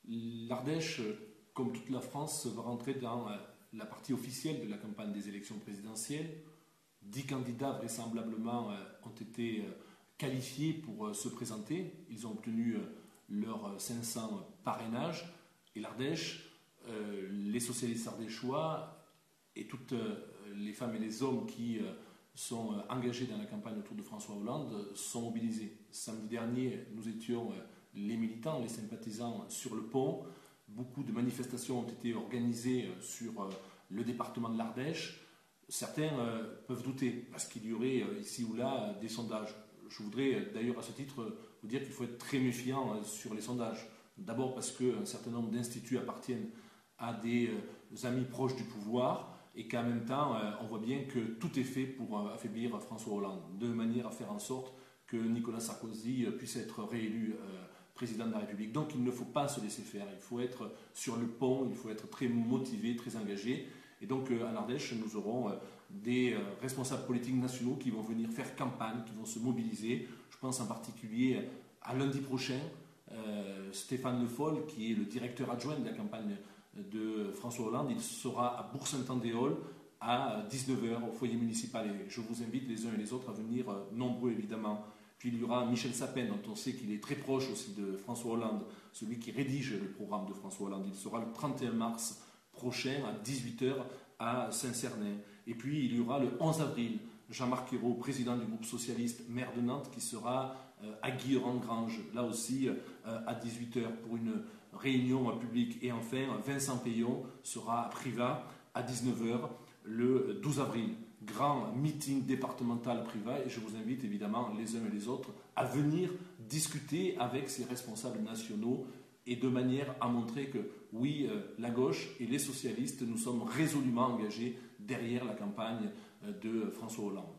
L'Ardèche, comme toute la France, va rentrer dans la partie officielle de la campagne des élections présidentielles. 10 candidats vraisemblablement ont été qualifiés pour se présenter. Ils ont obtenu leurs 500 parrainages. Et l'Ardèche, les socialistes ardéchois et toutes les femmes et les hommes qui sont engagés dans la campagne autour de François Hollande sont mobilisés. Samedi dernier, nous étions les militants, les sympathisants sur le pont. Beaucoup de manifestations ont été organisées sur le département de l'Ardèche. Certains peuvent douter parce qu'il y aurait ici ou là des sondages. Je voudrais d'ailleurs à ce titre vous dire qu'il faut être très méfiant sur les sondages. D'abord parce qu'un certain nombre d'instituts appartiennent à des amis proches du pouvoir et qu'en même temps, on voit bien que tout est fait pour affaiblir François Hollande, de manière à faire en sorte que Nicolas Sarkozy puisse être réélu président de la République. Donc il ne faut pas se laisser faire, il faut être sur le pont, il faut être très motivé, très engagé. Et donc en Ardèche, nous aurons des responsables politiques nationaux qui vont venir faire campagne, qui vont se mobiliser. Je pense en particulier à lundi prochain, Stéphane Le Foll, qui est le directeur adjoint de la campagne de François Hollande, il sera à Bourg-Saint-Andéol à 19h au foyer municipal. Et je vous invite les uns et les autres à venir, nombreux évidemment. Puis il y aura Michel Sapin, dont on sait qu'il est très proche aussi de François Hollande, celui qui rédige le programme de François Hollande. Il sera le 31 mars prochain à 18h à Saint-Cernin. Et puis il y aura le 11 avril, Jean-Marc Ayrault, président du groupe socialiste, maire de Nantes, qui sera à Guilleron-Grange, là aussi à 18h pour une réunion publique. Et enfin, Vincent Peillon sera à Privas à 19h le 12 avril. Grand meeting départemental à Privas, et je vous invite évidemment les uns et les autres à venir discuter avec ces responsables nationaux et de manière à montrer que oui, la gauche et les socialistes, nous sommes résolument engagés derrière la campagne de François Hollande.